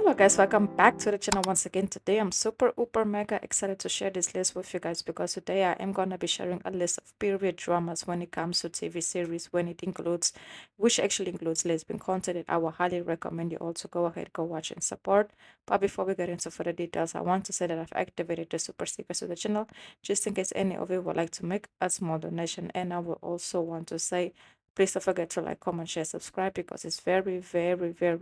Hello guys, welcome back to the channel once again. Today I'm super mega excited to share this list with you guys because today I am gonna be sharing a list of period dramas when it comes to TV series, which actually includes lesbian content, and I will highly recommend you all to go ahead, go watch and support. But before we get into further details, I want to say that I've activated the super stickers to the channel just in case any of you would like to make a small donation, and I will also want to say please don't forget to like, comment, share, subscribe because it's very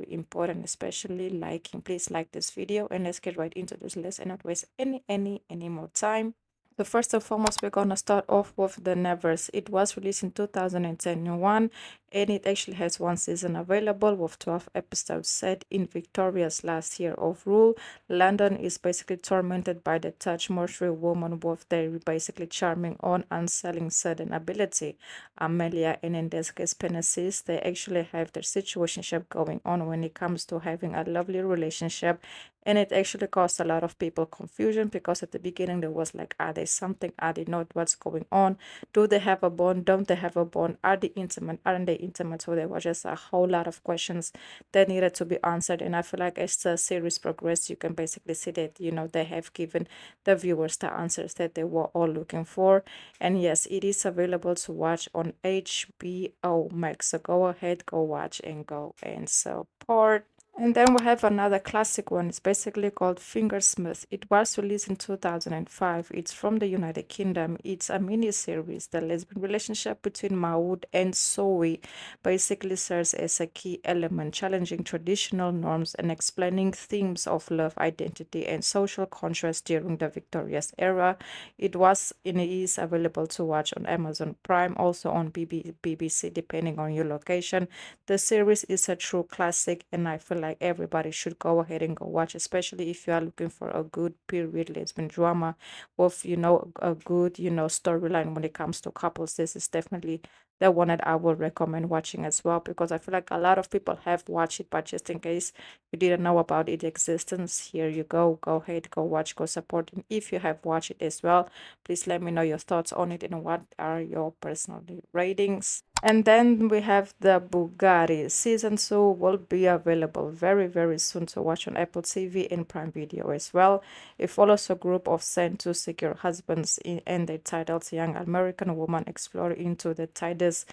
important, especially liking. Please like this video and let's get right into this list and not waste any more time. So first and foremost, we're gonna start off with The Nevers. It was released in 2021 and it actually has one season available with 12 episodes set in Victoria's last year of rule. London is basically tormented by the Touch Mortuary woman with their basically charming on and selling certain ability. Amelia and in this case Penesis, they actually have their situationship going on when it comes to having a lovely relationship, and it actually caused a lot of people confusion because at the beginning there was like, are they something, are they not, what's going on, do they have a bond, don't they have a bond, are they intimate, aren't they intimate? So there was just a whole lot of questions that needed to be answered, and I feel like as the series progressed you can basically see that they have given the viewers the answers that they were all looking for. And yes, it is available to watch on HBO Max, so go ahead, go watch and go and support. And then we have another classic one. It's basically called Fingersmith. It was released in 2005. It's from the United Kingdom. It's a mini series. The lesbian relationship between Maud and Zoe basically serves as a key element, challenging traditional norms and explaining themes of love, identity, and social contrast during the Victoria's era. It is available to watch on Amazon Prime, also on BBC, depending on your location. The series is a true classic, and I feel like everybody should go ahead and go watch, especially if you are looking for a good period lesbian drama with, a good, storyline when it comes to couples. This is definitely the one that I would recommend watching as well, because I feel like a lot of people have watched it, but just in case you didn't know about its existence, here you go. Go ahead, go watch, go support. And if you have watched it as well, please let me know your thoughts on it and what are your personal ratings. And then we have the Bugatti. Season 2 will be available very soon to watch on Apple TV and Prime Video as well. It follows a group of sent to secure husbands and their titled young American woman explore into the tightest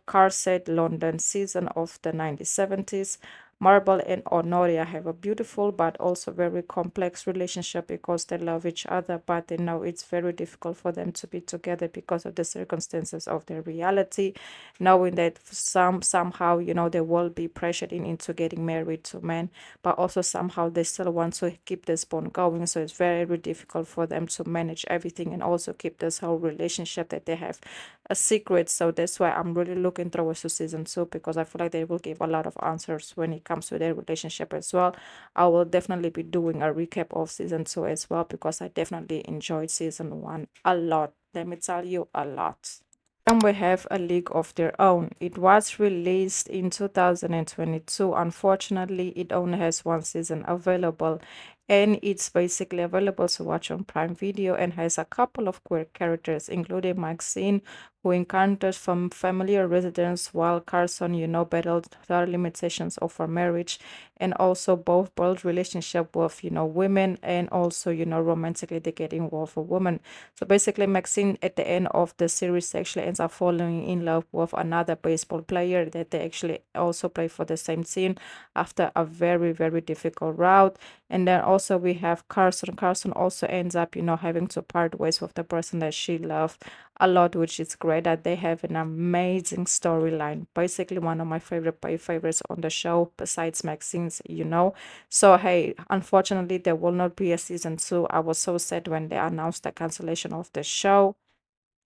corset London season of the 1970s. Marble and Honoria have a beautiful but also very complex relationship because they love each other, but they know it's very difficult for them to be together because of the circumstances of their reality, knowing that somehow they will be pressured into getting married to men, but also somehow they still want to keep this bond going. So it's very difficult for them to manage everything and also keep this whole relationship that they have a secret. So that's why I'm really looking forward to season 2, because I feel like they will give a lot of answers when it comes to their relationship as well. I will definitely be doing a recap of season 2 as well, because I definitely enjoyed season 1 a lot. Let me tell you, a lot. Then we have A League of Their Own. It was released in 2022. Unfortunately, it only has one season available, and it's basically available to watch on Prime Video and has a couple of queer characters, including Maxine, who encounters from familiar residents while Carson, battled the limitations of her marriage, and also both build relationship with, women, and also, romantically they get involved with women. So basically, Maxine at the end of the series actually ends up falling in love with another baseball player that they actually also play for the same team after a very difficult route. And then also we have Carson. Carson also ends up, having to part ways with the person that she loved a lot, which is great that they have an amazing storyline. Basically, one of my favorites on the show, besides Maxine's, So hey, unfortunately, there will not be a season 2. I was so sad when they announced the cancellation of the show.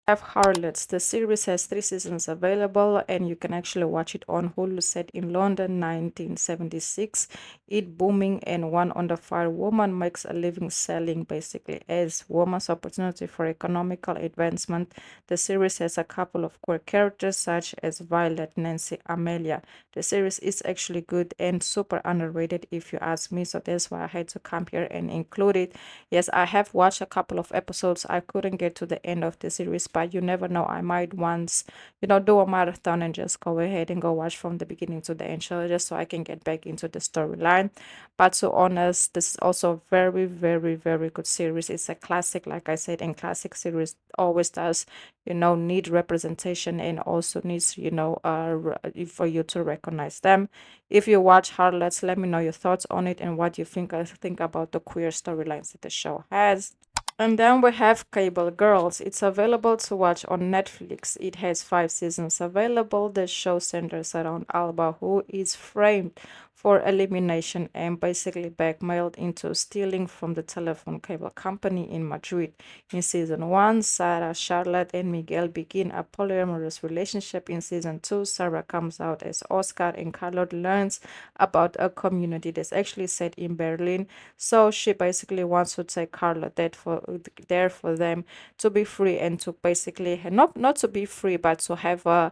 Have Harlots. The series has 3 seasons available, and you can actually watch it on Hulu. Set in London 1976, it booming and one under fire woman makes a living selling basically as woman's opportunity for economical advancement. The series has a couple of queer characters such as Violet, Nancy, Amelia. The series is actually good and super underrated if you ask me, so that's why I had to come here and include it. Yes, I have watched a couple of episodes. I couldn't get to the end of the series, but you never know. I might once, do a marathon and just go ahead and go watch from the beginning to the end, so just so I can get back into the storyline. But to honest, this is also a very, very, very good series. It's a classic, like I said, and classic series always does, need representation and also needs, for you to recognize them. If you watch Harlots, let me know your thoughts on it and what you think about the queer storylines that the show has. And then we have Cable Girls. It's available to watch on Netflix. It has 5 seasons available. The show centers around Alba, who is framed for elimination and basically blackmailed into stealing from the telephone cable company in Madrid. In season 1, Sarah, Charlotte, and Miguel begin a polyamorous relationship. In season 2, Sarah comes out as Oscar, and Carlot learns about a community that's actually set in Berlin. So she basically wants to take Carla there for them to be free and to basically not to be free, but to have a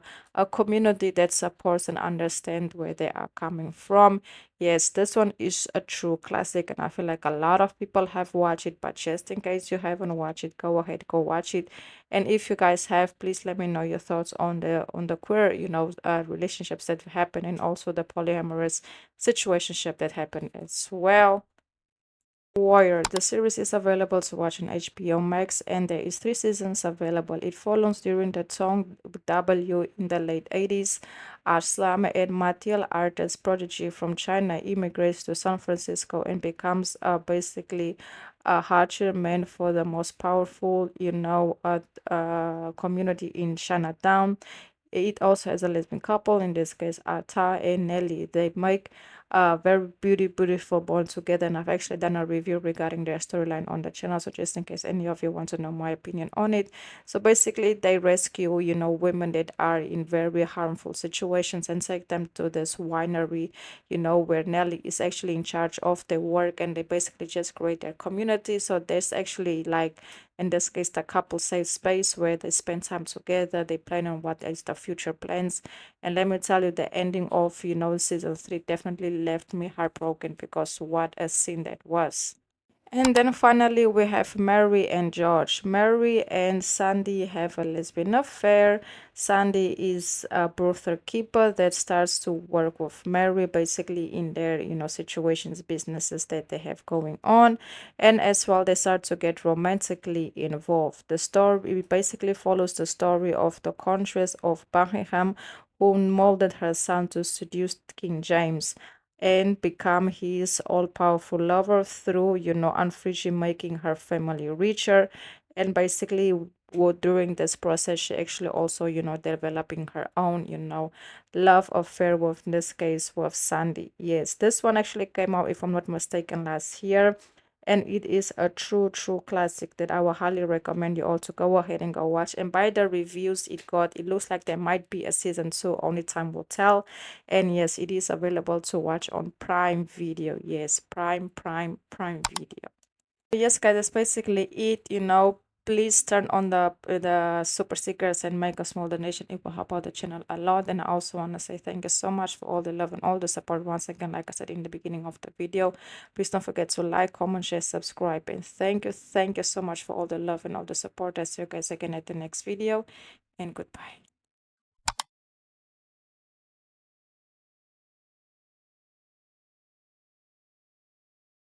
community that supports and understand where they are coming from. Yes, this one is a true classic, and I feel like a lot of people have watched it, but just in case you haven't watched it, go ahead, go watch it. And if you guys have, please let me know your thoughts on the queer, relationships that happen, and also the polyamorous situationship that happened as well. Warrior. The series is available to watch on HBO Max, and there is 3 seasons available. It follows during the Tong W in the late 80s. Arslan and martial artist prodigy from China immigrates to San Francisco and becomes basically a man for the most powerful, community in Chinatown. It also has a lesbian couple, in this case, Ata and Nelly. They make a very beautiful bond together, and I've actually done a review regarding their storyline on the channel. So just in case any of you want to know my opinion on it, so basically they rescue, women that are in very harmful situations and take them to this winery, where Nelly is actually in charge of the work, and they basically just create their community. So there's actually, like, in this case, the couple safe space where they spend time together. They plan on what is the future plans. And let me tell you, the ending of, season 3 definitely left me heartbroken, because what a scene that was. And then finally, we have Mary and George. Mary and Sandy have a lesbian affair. Sandy is a brothel keeper that starts to work with Mary, basically in their, situations, businesses that they have going on. And as well, they start to get romantically involved. The story basically follows the story of the Countess of Buckingham, who molded her son to seduce King James and become his all-powerful lover through, unfreezing, making her family richer. And basically, during this process, she actually also, developing her own, love affair with, in this case, with Sandy. Yes, this one actually came out, if I'm not mistaken, last year. And it is a true classic that I will highly recommend you all to go ahead and go watch. And by the reviews it looks like there might be a season 2, only time will tell. And yes, it is available to watch on Prime Video. Yes, Prime Video. Yes, guys, that's basically it. Please turn on the super stickers and make a small donation. It will help out the channel a lot. And I also want to say thank you so much for all the love and all the support. Once again, like I said in the beginning of the video, please don't forget to like, comment, share, subscribe. And thank you so much for all the love and all the support. I'll see you guys again at the next video. And goodbye.